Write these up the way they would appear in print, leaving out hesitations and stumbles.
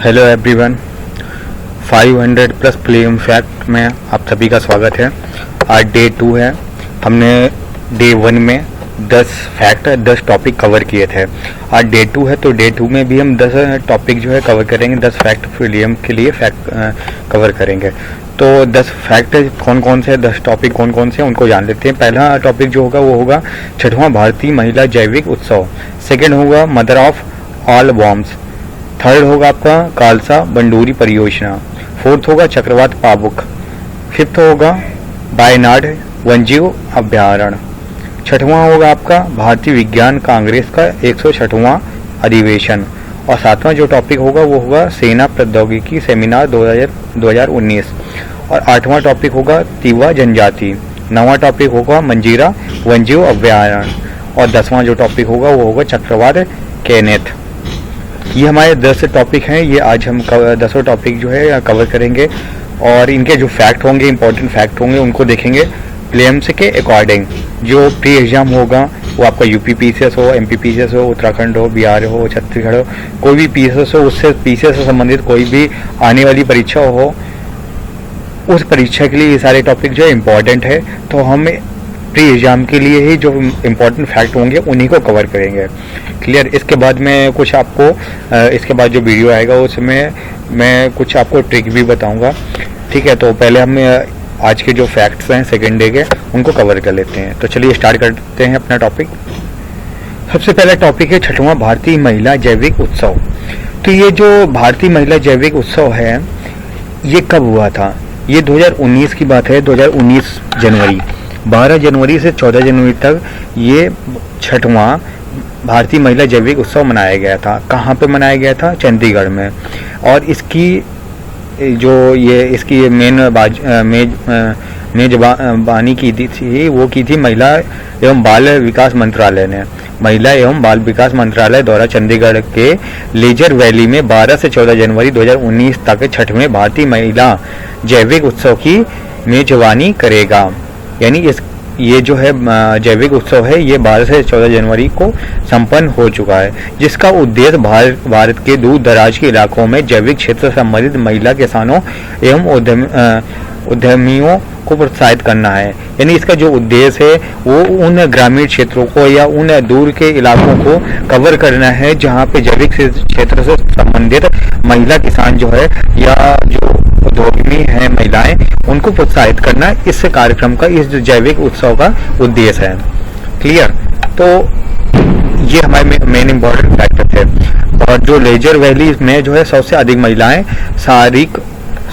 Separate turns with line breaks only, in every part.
Hello everyone, 500 plus playing fact में आप सभी का स्वागत है। आज डे 2 है। हमने डे 1 में 10 फैक्ट 10 टॉपिक कवर किए थे। आज डे 2 है तो डे 2 में भी हम 10 टॉपिक जो है कवर करेंगे। 10 फैक्ट प्रीलिम के लिए फैक्ट कवर करेंगे। तो 10 फैक्ट कौन कौन से 10 टॉपिक कौन कौन से उनको जान लेते हैं। पहला टॉपिक जो होगा वो होगा 6वां भारतीय महिला जैविक उत्सव। सेकेंड होगा mother of all bombs. Third होगा आपका कालसा बंडूरी परियोजना। फोर्थ होगा चक्रवात पाबुक। फिफ्थ होगा वायनाड वन्यजीव अभ्यारण्य। छठवां होगा आपका भारतीय विज्ञान कांग्रेस का 106वां अधिवेशन। और सातवां जो टॉपिक होगा वो होगा सेना प्रौद्योगिकी सेमिनार 2019। और आठवां टॉपिक होगा तिवा जनजाति। नौवां टॉपिक होगा मंजीरा वन्यजीव अभ्यारण्य। और 10वां जो टॉपिक होगा वो होगा चक्रवात केनेथ। ये हमारे 10 टॉपिक हैं। ये आज हम 10 टॉपिक जो है कवर करेंगे और इनके जो फैक्ट होंगे, इंपॉर्टेंट फैक्ट होंगे, उनको देखेंगे प्रीलिम्स के अकॉर्डिंग। जो प्री एग्जाम होगा वो आपका यूपी पीसीएस हो, एमपी पीसीएस हो, उत्तराखंड हो, बिहार हो, छत्तीसगढ़ हो, कोई भी पीसीएस हो, उससे पीसीएस से संबंधित कोई भी आने वाली परीक्षा हो, उस परीक्षा के लिए ये सारे टॉपिक जो है इम्पॉर्टेंट है। तो हम प्री एग्जाम के लिए ही जो इम्पोर्टेंट फैक्ट होंगे उन्हीं को कवर करेंगे। क्लियर। इसके बाद में कुछ आपको इसके बाद जो वीडियो आएगा उसमें मैं कुछ आपको ट्रिक भी बताऊंगा। ठीक है, तो पहले हम आज के जो फैक्ट्स हैं सेकेंड डे के उनको कवर कर लेते हैं। तो चलिए स्टार्ट करते हैं अपना टॉपिक। सबसे पहला टॉपिक है 6वां भारतीय महिला जैविक उत्सव। तो ये जो भारतीय महिला जैविक उत्सव है ये कब हुआ था? ये 2019 की बात है। 2019 जनवरी 12 जनवरी से 14 जनवरी तक ये 6वां भारतीय महिला जैविक उत्सव मनाया गया था। कहाँ पे मनाया गया था? चंडीगढ़ में। और इसकी इसकी मेजबानी की थी वो की थी महिला एवं बाल विकास मंत्रालय ने। महिला एवं बाल विकास मंत्रालय द्वारा चंडीगढ़ के लेजर वैली में 12 से 14 जनवरी 2019 तक 6वें भारतीय महिला जैविक उत्सव की मेजबानी करेगा। यानी ये जो है जैविक उत्सव है ये 12 से 14 जनवरी को संपन्न हो चुका है, जिसका उद्देश्य भारत के दूर दराज के इलाकों में जैविक क्षेत्र से संबंधित महिला किसानों एवं उद्यमियों को प्रोत्साहित करना है। यानी इसका जो उद्देश्य है वो उन ग्रामीण क्षेत्रों को या उन दूर के इलाकों को कवर करना है जहाँ पे जैविक क्षेत्र से संबंधित महिला किसान जो है या जो उद्योगी हैं महिलाएं, उनको प्रोत्साहित करना इस कार्यक्रम का, इस जैविक उत्सव का उद्देश्य है। क्लियर। तो ये हमारे मेन इम्पोर्टेंट फैक्टर थे। और जो लेजर वैली में जो है 100 से अधिक महिलाएं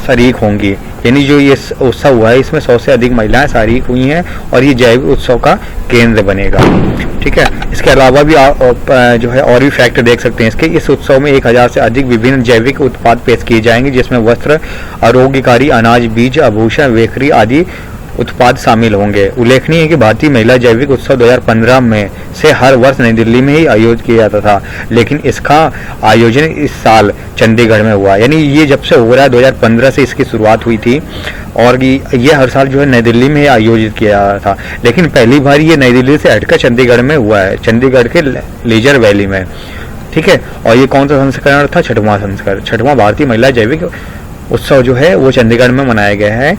शरीक होंगी। यानी जो ये उत्सव हुआ है इसमें 100 से अधिक महिलाएं शरीक हुई हैं और ये जैविक उत्सव का केंद्र बनेगा। ठीक है। इसके अलावा भी जो है और भी फैक्टर देख सकते हैं इसके। इस उत्सव में 1000 से अधिक विभिन्न जैविक उत्पाद पेश किए जाएंगे, जिसमें वस्त्र, आरोग्यकारी अनाज, बीज, आभूषण, बेकरी आदि उत्पाद शामिल होंगे। उल्लेखनीय है कि भारतीय महिला जैविक उत्सव 2015 में से हर वर्ष नई दिल्ली में ही आयोजित किया जाता था, लेकिन इसका आयोजन इस साल चंडीगढ़ में हुआ। यानी ये जब से हो रहा है 2015 से इसकी शुरुआत हुई थी और ये हर साल जो है नई दिल्ली में ही आयोजित किया जा रहा था, लेकिन पहली बार ये नई दिल्ली से हटकर चंडीगढ़ में हुआ है, चंडीगढ़ के लेजर वैली में। ठीक है। और ये कौन सा संस्करण था? 6वां संस्करण। 6वां भारतीय महिला जैविक उत्सव जो है वो चंडीगढ़ में मनाया गया है।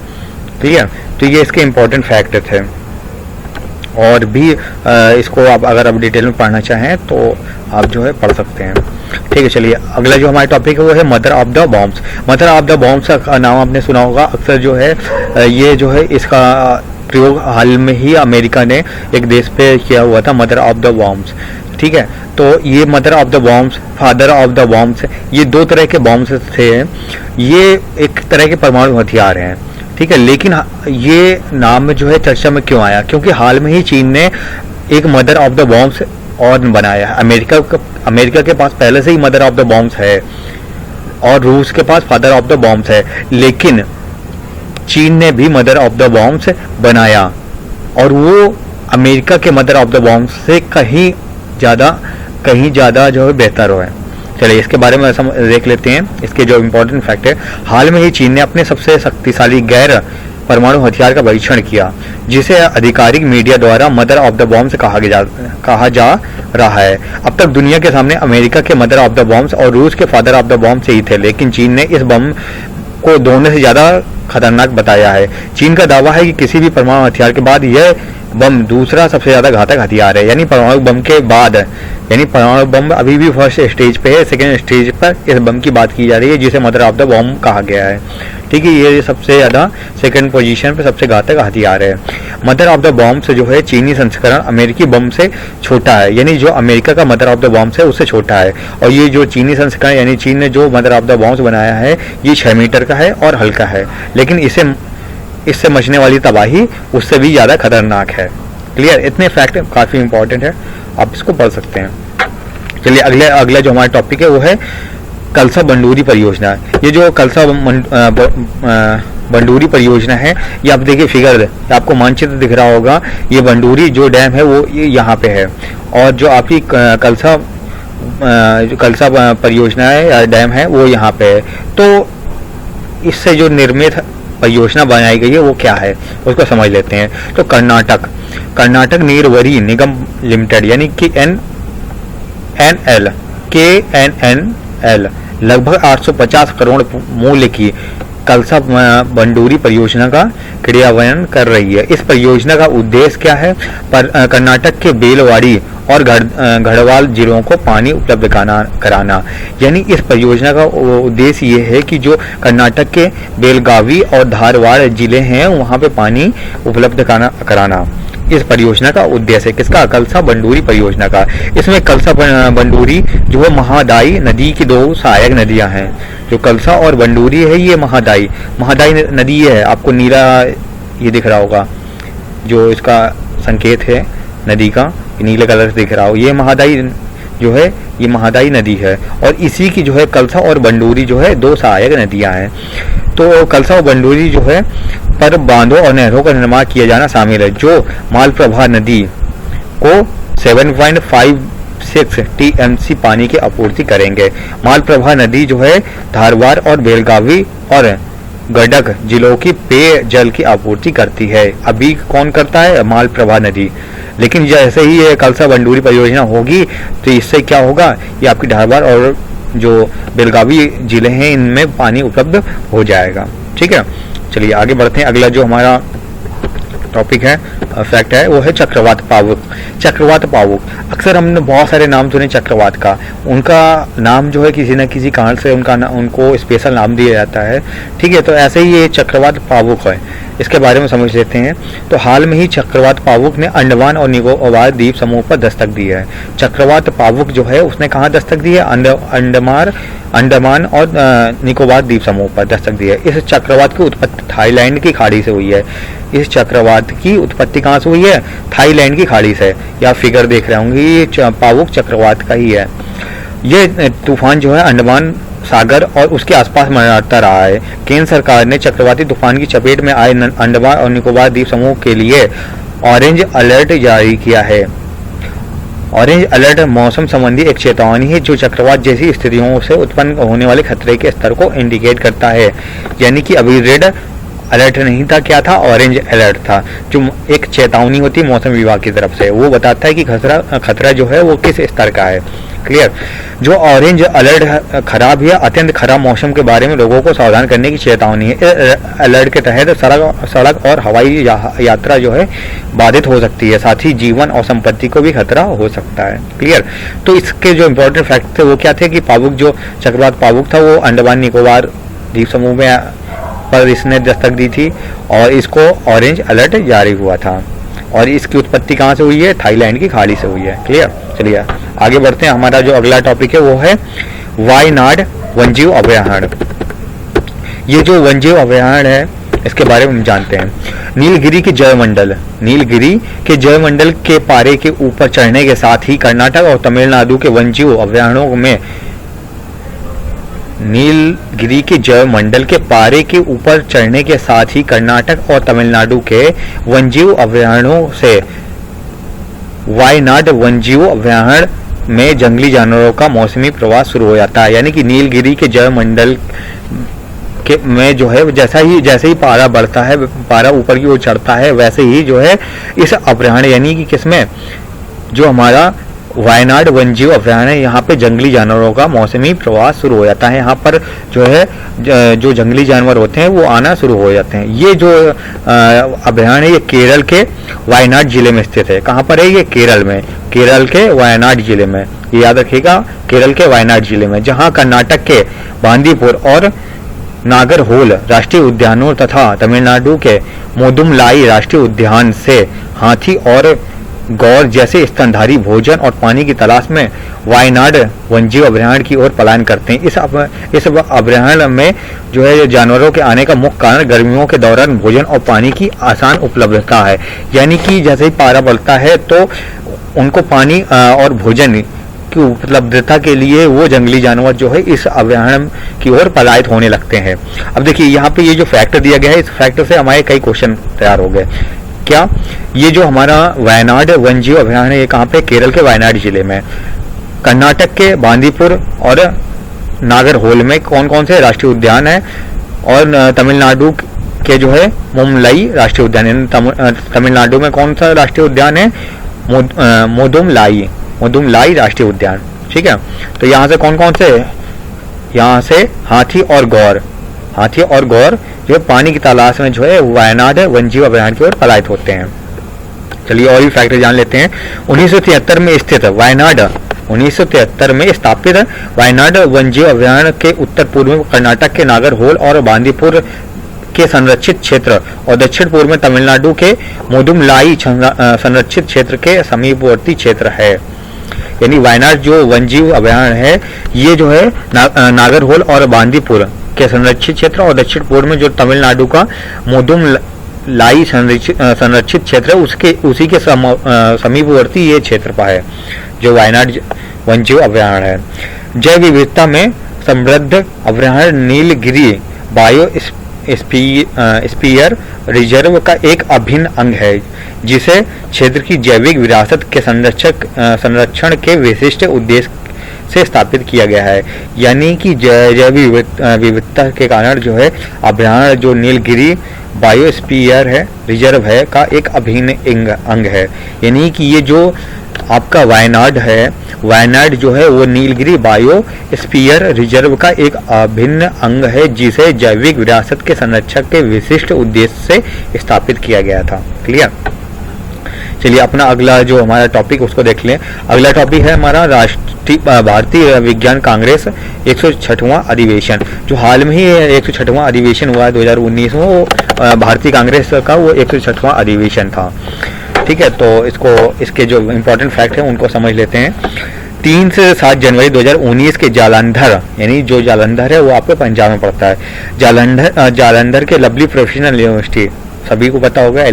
ठीक है। तो ये इसके इम्पोर्टेंट फैक्ट थे। और भी इसको आप अगर आप डिटेल में पढ़ना चाहें तो आप जो है पढ़ सकते हैं। ठीक है। चलिए अगला जो हमारा टॉपिक है वो है mother of the bombs. Mother of the bombs का नाम आपने सुना होगा अक्सर। जो है ये जो है इसका प्रयोग हाल में ही अमेरिका ने एक देश पे किया हुआ था, मदर ऑफ द बॉम्ब्स। ठीक है। तो ये mother of the bombs, father of the bombs, ये दो तरह के बॉम्ब्स थे। ये एक तरह के परमाणु हथियार हैं। ठीक है। लेकिन ये नाम जो है चर्चा में क्यों आया? क्योंकि हाल में ही चीन ने एक मदर ऑफ द बॉम्ब्स और बनाया है। अमेरिका के पास पहले से ही मदर ऑफ द बॉम्ब्स है और रूस के पास फादर ऑफ द बॉम्ब्स है, लेकिन चीन ने भी मदर ऑफ द बॉम्ब्स बनाया और वो अमेरिका के मदर ऑफ द बॉम्ब्स से कहीं ज्यादा जो है बेहतर है। चलिए इसके बारे में देख लेते हैं। इसके जो इम्पोर्टेंट फैक्ट है, हाल में ही चीन ने अपने सबसे शक्तिशाली गैर परमाणु हथियार का परीक्षण किया, जिसे आधिकारिक मीडिया द्वारा मदर ऑफ द बॉम्ब्स कहा जा रहा है। अब तक दुनिया के सामने अमेरिका के मदर ऑफ द बॉम्ब्स और रूस के फादर ऑफ द बॉम्ब से ही थे, लेकिन चीन ने इस बम को दोनों से ज्यादा खतरनाक बताया है। चीन का दावा है कि किसी भी परमाणु हथियार के बाद यह बम दूसरा सबसे ज्यादा घातक हथियार है, यानी परमाणु बम के बाद, यानी परमाणु बम अभी भी फर्स्ट स्टेज पे है, सेकेंड स्टेज पर इस बम की बात की जा रही है जिसे मदर ऑफ द बॉम्ब कहा गया है। ठीक है, ये सबसे ज्यादा सेकंड पोजीशन पे सबसे घातक हथियार है। मदर ऑफ द बॉम्ब से जो है चीनी संस्करण अमेरिकी बम से छोटा है, यानी जो अमेरिका का मदर ऑफ द बॉम्ब है उससे छोटा है, और ये जो चीनी संस्करण यानी चीन ने जो मदर ऑफ द बॉम्ब बनाया है ये 6 मीटर का है और हल्का है, लेकिन इससे मचने वाली तबाही उससे भी ज्यादा खतरनाक है। क्लियर, इतने फैक्ट काफी इंपॉर्टेंट है, आप इसको पढ़ सकते हैं। चलिए अगला जो हमारा टॉपिक है वो है कलसा बंडूरी परियोजना। ये जो कलसा बंडूरी परियोजना है, ये आप देखिए फिगर, आपको मानचित्र दिख रहा होगा, ये बंडूरी जो डैम है वो यहाँ पे है, और जो आपकी कलसा परियोजना है या डैम है वो यहाँ पे है। तो इससे जो निर्मित परियोजना बनाई गई है वो क्या है उसको समझ लेते हैं। तो कर्नाटक नीरवरी निगम लिमिटेड यानी कि KNNL लगभग 850 करोड़ मूल्य की कलसा बंडूरी परियोजना का क्रियान्वयन कर रही है। इस परियोजना का उद्देश्य क्या है? कर्नाटक के बेलवाड़ी और गढ़वाल जिलों को पानी उपलब्ध कराना, यानी इस परियोजना का उद्देश्य ये है कि जो कर्नाटक के बेलगावी और धारवाड़ जिले हैं वहां पे पानी उपलब्ध कराना इस परियोजना का उद्देश्य है। किसका? कलसा बंडूरी परियोजना का। इसमें कलसा बंडूरी जो है महादाई नदी की 2 सहायक नदियां हैं। जो कलसा और बंडूरी है ये महादाई नदी है, आपको नीला ये दिख रहा होगा, जो इसका संकेत है नदी का नीले कलर से दिख रहा हो, ये महादाई जो है ये महादाई नदी है, और इसी की जो है कलसा और बंडूरी जो है 2 सहायक नदियां हैं। तो कलसा और बंडूरी जो है पर बांधों और नहरों का निर्माण किया जाना शामिल है, जो मालप्रभा नदी को 7.56 TMC पानी की आपूर्ति करेंगे। मालप्रभा नदी जो है धारवाड़ और बेलगावी और गडक जिलों की पेयजल की आपूर्ति करती है। अभी कौन करता है? मालप्रभा नदी। लेकिन जैसे ही ये कलसा बंडूरी परियोजना होगी तो इससे क्या होगा, ये आपकी धारवाड़ और जो बेलगावी जिले हैं इनमें पानी उपलब्ध हो जाएगा। ठीक है, चलिए आगे बढ़ते हैं। अगला जो हमारा टॉपिक है, फैक्ट है, वो है चक्रवात पावुक। अक्सर हमने बहुत सारे नाम सुने चक्रवात का, उनका नाम जो है किसी न किसी कारण से उनको स्पेशल नाम दिया जाता है। ठीक है, तो ऐसे ही ये चक्रवात पावुक है, इसके बारे में समझ लेते हैं। तो हाल में ही चक्रवात पावुक ने अंडमान और निकोबार द्वीप समूह पर दस्तक दी है। चक्रवात पावुक जो है उसने कहाँ दस्तक दी है? अंडमान और निकोबार द्वीप समूह पर दस्तक दी है। इस चक्रवात की उत्पत्ति थाईलैंड की खाड़ी से हुई है। इस चक्रवात की उत्पत्ति कहाँ से हुई है? थाईलैंड की खाड़ी से। या फिगर देख रहे होंगे, ये पावुक चक्रवात का ही है। ये तूफान जो है अंडमान सागर और उसके आसपास मंडराता रहा है। केंद्र सरकार ने चक्रवाती तूफान की चपेट में आए अंडमान और निकोबार द्वीप समूह के लिए ऑरेंज अलर्ट जारी किया है। ऑरेंज अलर्ट मौसम संबंधी एक चेतावनी है जो चक्रवात जैसी स्थितियों से उत्पन्न होने वाले खतरे के स्तर को इंडिकेट करता है। यानी कि अभी रेड अलर्ट नहीं था, क्या था? ऑरेंज अलर्ट था, जो एक चेतावनी होती है मौसम विभाग की तरफ से, वो बताता है कि खतरा जो है वो किस स्तर का है। क्लियर? जो ऑरेंज अलर्ट खराब या अत्यंत खराब मौसम के बारे में लोगों को सावधान करने की चेतावनी है। इस अलर्ट के तहत सड़क और हवाई यात्रा जो है बाधित हो सकती है, साथ ही जीवन और संपत्ति को भी खतरा हो सकता है। क्लियर? तो इसके जो इम्पोर्टेंट फैक्ट थे वो क्या थे कि पावुक जो चक्रवात पावुक था वो अंडमान निकोबार द्वीप समूह में पर इसने दस्तक दी थी और इसको ऑरेंज अलर्ट जारी हुआ था, और इसकी उत्पत्ति कहाँ से हुई है? थाईलैंड की खाड़ी से हुई है। क्लियर? चलिए आगे बढ़ते हैं। हमारा जो अगला टॉपिक है वो है वायनाड वन्यजीव अभयारण्य। ये जो वन्यजीव अभयारण्य है इसके बारे में हम जानते हैं। नीलगिरी के जयमंडल के पारे के ऊपर चढ़ने के साथ ही कर्नाटक और तमिलनाडु के वन्यजीव अभयारण्यों में नीलगिरी के जयमंडल के पारे के ऊपर चढ़ने के साथ ही कर्नाटक और तमिलनाडु के वन्यजीव अभयारण्यों से वायनाड वन्यजीव अभयारण्य में जंगली जानवरों का मौसमी प्रवास शुरू हो जाता है। यानी कि नीलगिरी के जयमंडल के में जो है जैसे ही पारा बढ़ता है, पारा ऊपर की ओर चढ़ता है, वैसे ही जो है इस अभयारण्य यानी कि किसमें, जो हमारा वायनाड वन्यजीव अभयारण्य, यहाँ पे जंगली जानवरों का मौसमी प्रवास शुरू हो जाता है। यहाँ पर जो है जो जंगली जानवर होते हैं वो आना शुरू हो जाते हैं। ये जो अभयारण्य ये केरल के वायनाड जिले में स्थित है। कहाँ पर है ये? केरल में, केरल के वायनाड जिले में, ये याद रखिएगा, केरल के वायनाड जिले में, जहाँ कर्नाटक के बांदीपुर और नागरहोल राष्ट्रीय उद्यानों तथा तमिलनाडु के मुदुमलाई राष्ट्रीय उद्यान से हाथी और गौर जैसे स्तनधारी भोजन और पानी की तलाश में वायनाड वन्यजीव अभयारण्य की ओर पलायन करते हैं। इस अभयारण्य में जो है जानवरों के आने का मुख्य कारण गर्मियों के दौरान भोजन और पानी की आसान उपलब्धता है। यानी कि जैसे ही पारा बढ़ता है तो उनको पानी और भोजन की उपलब्धता के लिए वो जंगली जानवर जो है इस अभयारण्य की ओर पलायित होने लगते हैं। अब देखिए यहाँ पे ये जो फैक्टर दिया गया है, इस फैक्टर से हमारे कई क्वेश्चन तैयार हो गए। क्या ये जो हमारा वायनाड वन्यजीव अभयारण्य ये कहाँ पे? केरल के वायनाड जिले में, कर्नाटक के बांदीपुर और नागरहोल में कौन कौन से राष्ट्रीय उद्यान है, और तमिलनाडु के जो है मुदुमलाई राष्ट्रीय उद्यान, तमिलनाडु में कौन सा राष्ट्रीय उद्यान है? मुदुमलाई राष्ट्रीय उद्यान। ठीक है, तो यहाँ से कौन कौन से? यहाँ से हाथी और गौर जो पानी की तलाश में जो है वायनाड वन्यजीव अभयारण्य की ओर पलायित होते हैं। चलिए और भी फैक्टर जान लेते हैं। 1973 में स्थित वायनाड 1973 में स्थापित वायनाड वन्यजीव अभयारण्य के उत्तर पूर्व में कर्नाटक के नागरहोल और बांदीपुर के संरक्षित क्षेत्र और दक्षिण पूर्व में तमिलनाडु के मुदुमलाई संरक्षित क्षेत्र के समीपवर्ती क्षेत्र है। यानी वायनाड जो वन्यजीव अभयारण्य है ये जो है नागरहोल और बांदीपुर के संरक्षित क्षेत्र और दक्षिण पूर्व में जो तमिलनाडु का मुदुमलाई संरक्षित क्षेत्र है उसी के समीपवर्ती ये क्षेत्र पर है जो वायनाड वन्यजीव अभयारण्य है। जैव विविधता में समृद्ध अभयारण्य नीलगिरी बायोस्फीयर रिजर्व का एक अभिन्न अंग है, जिसे क्षेत्र की जैविक विरासत के संरक्षण के विशिष्ट उद्देश्य से स्थापित किया गया है। यानी कि जैव विविधता के कारण जो है अभयारण्य जो नीलगिरी बायोस्फीयर है रिजर्व है का एक अभिन्न अंग है। यानी कि ये जो आपका वायनाड है, वायनाड जो है वो नीलगिरी बायोस्फीयर रिजर्व का एक अभिन्न अंग है, जिसे जैविक विरासत के संरक्षण के विशिष्ट उद्देश्य से स्थापित किया गया था। क्लियर? चलिए अपना अगला जो हमारा टॉपिक उसको देख लें। अगला टॉपिक है हमारा भारतीय विज्ञान कांग्रेस 106वां अधिवेशन, जो हाल में ही 106वां अधिवेशन हुआ है 2019 में। वो भारतीय कांग्रेस का वो 106वां अधिवेशन था। ठीक है, तो इसके जो इम्पोर्टेंट फैक्ट है उनको समझ लेते हैं। 3 से 7 जनवरी 2019 के जालंधर, यानी जो जालंधर है वो आपको पंजाब में पड़ता है, जालंधर के लवली प्रोफेशनल यूनिवर्सिटी, सभी को पता होगा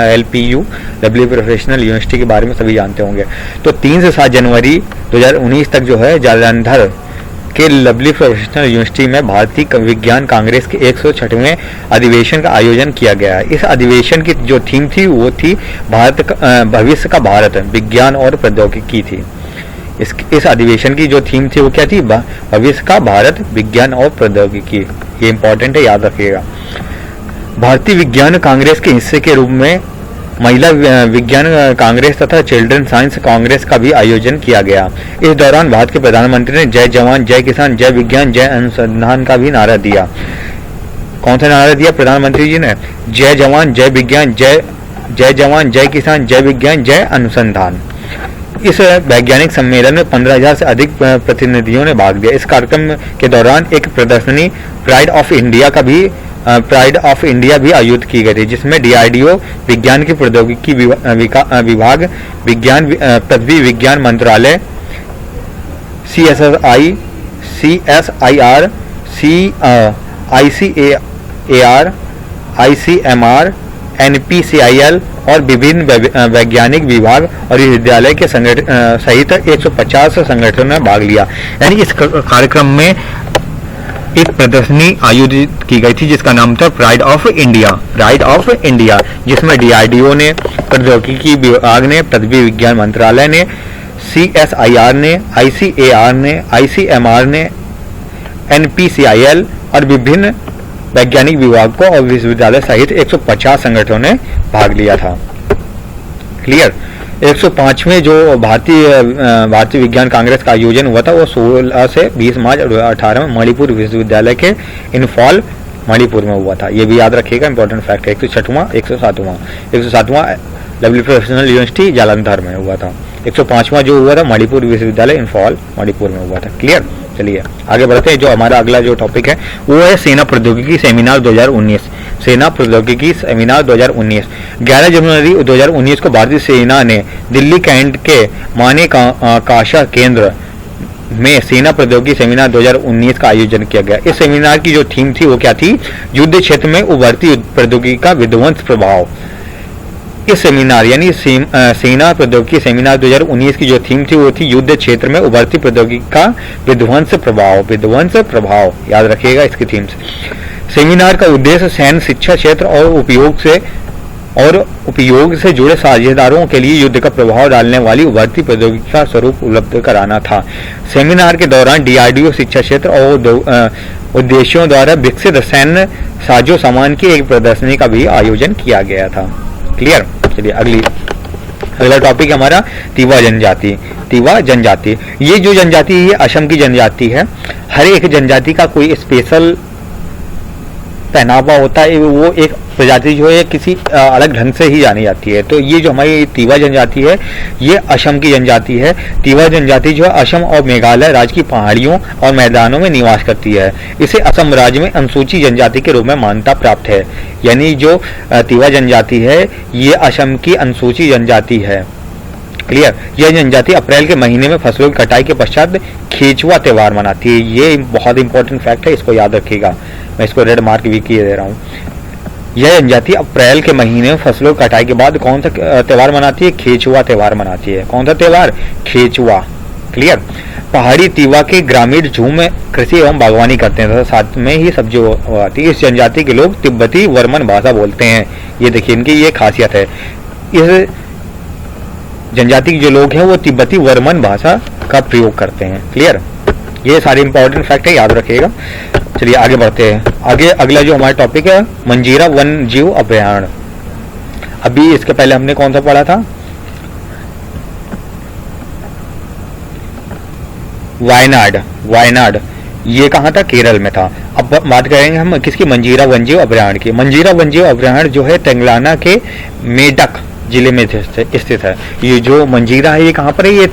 LPU लवली प्रोफेशनल यूनिवर्सिटी के बारे में सभी जानते होंगे। तो 3 से 7 जनवरी 2019 तक जो है जालंधर के लवली प्रोफेशनल यूनिवर्सिटी में भारतीय विज्ञान कांग्रेस के 106वें अधिवेशन का आयोजन किया गया है। इस अधिवेशन की जो थीम थी वो थी भविष्य का भारत, विज्ञान और प्रौद्योगिकी थी। इस अधिवेशन की जो थीम थी वो क्या थी? भविष्य का भारत, विज्ञान और प्रौद्योगिकी। ये इंपॉर्टेंट है, याद रखिएगा। भारतीय विज्ञान कांग्रेस के हिस्से के रूप में महिला विज्ञान कांग्रेस तथा चिल्ड्रन साइंस कांग्रेस का भी आयोजन किया गया। इस दौरान भारत के प्रधानमंत्री ने जय जवान जय किसान जय विज्ञान जय अनुसंधान का भी नारा दिया। कौन सा नारा दिया प्रधानमंत्री जी ने? जय जवान जय विज्ञान जय जवान जय किसान जय विज्ञान जय अनुसंधान। इस वैज्ञानिक सम्मेलन में 15,000 से अधिक प्रतिनिधियों ने भाग लिया। इस कार्यक्रम के दौरान एक प्रदर्शनी प्राइड ऑफ इंडिया भी आयोजित की गई थी, जिसमें DRDO विज्ञान की प्रौद्योगिकी विभाग, पृथ्वी विज्ञान मंत्रालय, CSIR, ICAR, ICMR, NPCIL और विभिन्न वैज्ञानिक विभाग और विद्यालय के सहित 150 संगठनों ने भाग लिया। यानी इस कार्यक्रम में एक प्रदर्शनी आयोजित की गई थी जिसका नाम था प्राइड ऑफ इंडिया, जिसमें DRDO ने, प्रौद्योगिकी विभाग ने, पृथ्वी विज्ञान मंत्रालय ने, CSIR ने, ICAR ने, ICMR ने, NPCIL और विभिन्न वैज्ञानिक विभाग को और विश्वविद्यालय सहित 150 संगठनों ने भाग लिया था। क्लियर। 105वें जो भारतीय विज्ञान कांग्रेस का आयोजन हुआ था वो 16 से 20 मार्च 2018 में मणिपुर विश्वविद्यालय के इम्फॉल मणिपुर में हुआ था। ये भी याद रखिएगा, इंपॉर्टेंट फैक्ट है। 107वां लवली प्रोफेशनल यूनिवर्सिटी जालंधर में हुआ था। 105वां जो हुआ था मणिपुर विश्वविद्यालय इम्फॉल मणिपुर में हुआ था। क्लियर। चलिए आगे बढ़ते हैं। जो हमारा अगला जो टॉपिक है वो है सेना प्रौद्योगिकी सेमिनार 2019। सेना प्रौद्योगिकी सेमिनार 2019 11 जनवरी 2019 को भारतीय सेना ने दिल्ली कैंट के माने काशा केंद्र में सेना प्रौद्योगिकी सेमिनार 2019 का आयोजन किया गया। इस सेमिनार की जो थीम थी वो क्या थी? युद्ध क्षेत्र में उभरती प्रौद्योगिकी का विध्वंस प्रभाव। इस सेमिनार यानी सेना प्रौद्योगिकी सेमिनार 2019 की जो थीम थी वो थी युद्ध क्षेत्र में उभरती प्रौद्योगिकी का विध्वंस प्रभाव। विध्वंस प्रभाव याद रखिएगा इसकी थीम से। सेमिनार का उद्देश्य सैन्य शिक्षा क्षेत्र और उपयोग से जुड़े साझेदारों के लिए युद्ध का प्रभाव डालने वाली उभरती प्रौद्योगिकी का स्वरूप उपलब्ध कराना था। सेमिनार के दौरान डीआरडीओ शिक्षा क्षेत्र और उद्देश्यों द्वारा विकसित सैन्य साजो सामान की एक प्रदर्शनी का भी आयोजन किया गया था। क्लियर। चलिए अगला टॉपिक हमारा तिवा जनजाति। तिवा जनजाति, ये जो जनजाति है ये असम की जनजाति है। हर एक जनजाति का कोई स्पेशल पहनावा होता है, वो एक प्रजाति जो है किसी अलग ढंग से ही जानी जाती है। तो ये जो हमारी तिवा जनजाति है ये असम की जनजाति है। तिवा जनजाति जो है असम और मेघालय राज्य की पहाड़ियों और मैदानों में निवास करती है। इसे असम राज्य में अनुसूचित जनजाति के रूप में मान्यता प्राप्त है। यानी जो तिवा जनजाति है ये असम की अनुसूचित जनजाति है। क्लियर। यह जनजाति अप्रैल के महीने में फसलों की कटाई के पश्चात खेचुआ त्योहार मनाती है। ये बहुत इंपॉर्टेंट फैक्ट है, इसको याद रखिएगा। मैं इसको रेड मार्क भी किए दे रहा हूँ। यह जनजाति अप्रैल के महीने में फसलों की कटाई के बाद कौन सा त्योहार मनाती है? खेचुआ त्योहार मनाती है। कौन सा त्योहार? खेचुआ। क्लियर। पहाड़ी तिवा के ग्रामीण झूम में कृषि एवं बागवानी करते हैं, साथ में ही सब्जी उगाती है। इस जनजाति के लोग तिब्बती वर्मन भाषा बोलते हैं। ये देखिए इनकी ये खासियत है। इस जनजाति के जो लोग हैं वो तिब्बती वर्मन भाषा का प्रयोग करते हैं। क्लियर। ये सारे इंपॉर्टेंट फैक्ट है, याद रखिएगा। चलिए आगे बढ़ते हैं। आगे अगला जो हमारा टॉपिक है मंजीरा वन जीव अभयारण्य। अभी इसके पहले हमने कौन सा पढ़ा था? वायनाड। ये कहाँ था? केरल में था। अब बात करेंगे हम किसकी? मंजीरा वन्यजीव अभयारण्य की। मंजीरा वन्यजीव अभयारण्य जो है तेलंगाना के मेडक जिले में स्थित है। ये जो मंजीरा है ये कहाँ पर है? ये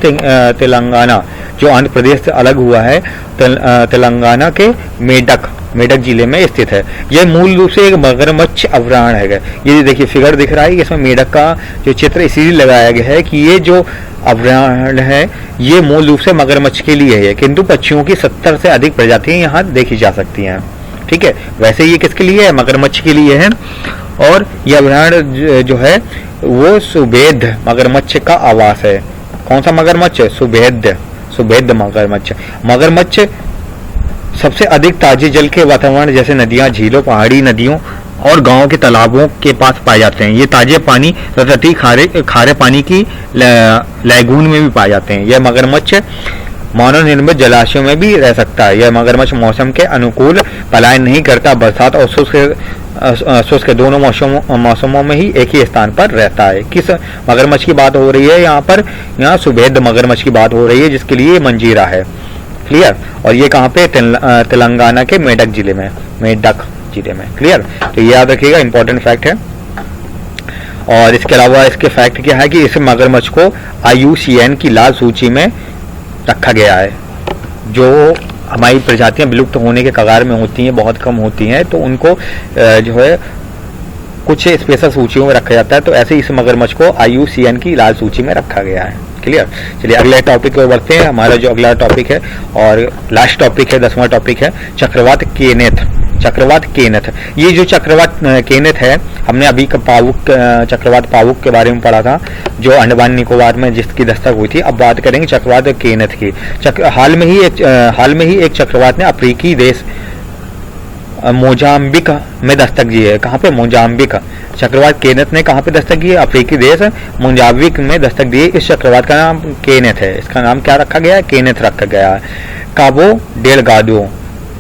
तेलंगाना जो आंध्र प्रदेश से अलग हुआ है, तेलंगाना के मेडक जिले में स्थित है। यह मूल रूप से एक मगरमच्छ अभयारण्य है। ये देखिए फिगर दिख रहा है, इसमें मेढक का जो चित्र इसीलिए लगाया गया है कि ये जो अभयारण्य है ये मूल रूप से मगरमच्छ के लिए है, किंतु पक्षियों की 70 से अधिक प्रजातियां यहाँ देखी जा सकती हैं। ठीक है। वैसे ये किसके लिए है? मगरमच्छ के लिए है। और यह अभयारण्य जो है वो सुभेद मगरमच्छ का आवास है। कौन सा मगरमच्छ? सुभेद मगरमच्छ सबसे अधिक ताजे जल के वातावरण जैसे नदियां, झीलों, पहाड़ी नदियों और गांवों के तालाबों के पास पाए जाते हैं। ये ताजे पानी तटीय खारे पानी की लैगून में भी पाए जाते हैं। यह मगरमच्छ मानव निर्मित जलाशयों में भी रह सकता है। यह मगरमच्छ मौसम के अनुकूल पलायन नहीं करता, बरसात और शुष्क के दोनों मौसमों में ही एक ही स्थान पर रहता है। किस मगरमच्छ की बात हो रही है यहाँ पर? यहाँ सुभेद मगरमच्छ की बात हो रही है, जिसके लिए मंजीरा है। क्लियर। और ये कहाँ पे? तेलंगाना के मेडक जिले में क्लियर। तो ये याद रखिएगा, इंपॉर्टेंट फैक्ट है। और इसके अलावा इसके फैक्ट क्या है कि इस मगरमच्छ को IUCN की लाल सूची में रखा गया है। जो हमारी प्रजातियां विलुप्त होने के कगार में होती हैं, बहुत कम होती हैं, तो उनको जो है कुछ स्पेशल सूचियों में रखा जाता है। तो ऐसे इस मगरमच्छ को IUCN की लाल सूची में रखा गया है। क्लियर। चलिए अगले टॉपिक पे बढ़ते हैं। हमारा जो अगला टॉपिक है और लास्ट टॉपिक है, 10वां टॉपिक है चक्रवात केनेथ। ये जो चक्रवात केनेथ है, हमने अभी चक्रवात पावुक के बारे में पढ़ा था, जो अंडमान निकोबार में जिसकी दस्तक हुई थी। अब बात करेंगे चक्रवात केनेथ की। हाल में ही एक चक्रवात ने अफ्रीकी देश मोजाम्बिक में दस्तक दी है। कहाँ पे? मोजाम्बिक। चक्रवात केनेथ ने कहाँ पे दस्तक दी है? अफ्रीकी देश मोजाम्बिक में दस्तक दी है। इस चक्रवात का नाम केनेथ है। इसका नाम क्या रखा गया है? केनेथ रखा गया है। काबो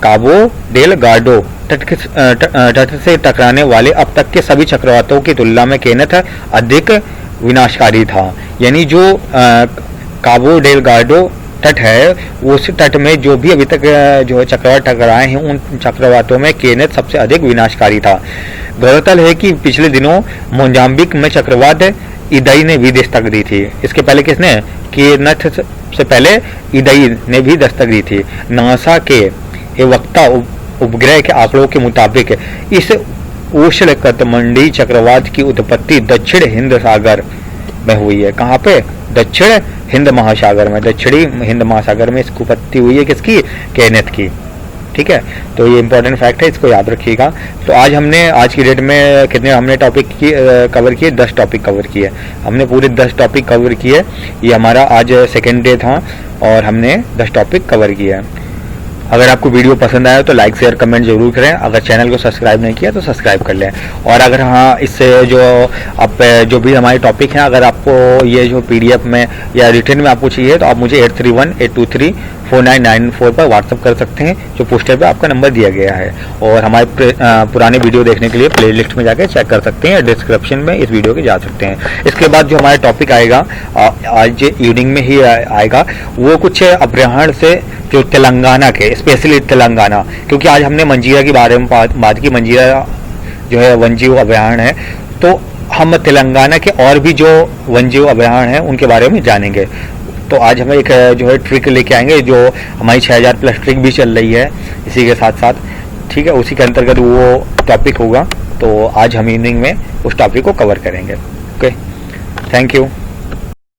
काबो डेलगाडो तट से टकराने वाले अब तक के सभी चक्रवातों की तुलना में केनेथ अधिक विनाशकारी था। यानी जो काबो डेलगाडो तट है, उस तट में जो भी अभी तक जो है चक्रवात टकराए हैं, उन चक्रवातों में केनेथ सबसे अधिक विनाशकारी था। गौरतलब है कि पिछले दिनों मोजाम्बिक में चक्रवात इदई ने भी दस्तक दी थी। इसके पहले किसने? केनेथ से पहले इदई ने भी दस्तक दी थी। नासा के एवक्ता उपग्रह के आंकड़ों के मुताबिक इस उष्णकटिबंधीय चक्रवात की उत्पत्ति दक्षिण हिंद सागर में हुई है। कहाँ पे? दक्षिण हिंद महासागर में, दक्षिणी हिंद महासागर में इसकी उत्पत्ति हुई है। किसकी? केनेथ की। ठीक है, तो ये इंपॉर्टेंट फैक्ट है, इसको याद रखिएगा। तो आज की डेट में कितने हमने टॉपिक कवर किए? 10 टॉपिक कवर किए। हमने पूरे 10 टॉपिक कवर किए। ये हमारा आज सेकेंड डे था और हमने 10 टॉपिक कवर किया है। अगर आपको वीडियो पसंद आया तो लाइक शेयर कमेंट जरूर करें। अगर चैनल को सब्सक्राइब नहीं किया तो सब्सक्राइब कर लें। और अगर हाँ, इससे जो भी हमारे टॉपिक हैं, अगर आपको ये जो PDF में या रिटर्न में आपको चाहिए तो आप मुझे 8318234994 पर व्हाट्सअप कर सकते हैं, जो पोस्टर पे आपका नंबर दिया गया है। और हमारे पुराने वीडियो देखने के लिए प्लेलिस्ट में जाकर चेक कर सकते हैं, डिस्क्रिप्शन में इस वीडियो के जा सकते हैं। इसके बाद जो हमारा टॉपिक आएगा आज इवनिंग में ही आएगा, वो कुछ अपहरण से जो तेलंगाना के, स्पेशली तेलंगाना, क्योंकि आज हमने मंजीरा के बारे में बात की। मंजीरा जो है वन्यजीव अभयारण्य है, तो हम तेलंगाना के और भी जो वन्यजीव अभयारण्य हैं उनके बारे में जानेंगे। तो आज हम एक जो है ट्रिक लेके आएंगे, जो हमारी 6000 प्लस ट्रिक भी चल रही है इसी के साथ साथ। ठीक है, उसी के अंतर्गत वो टॉपिक होगा। तो आज हम इवनिंग में उस टॉपिक को कवर करेंगे। Okay, thank you.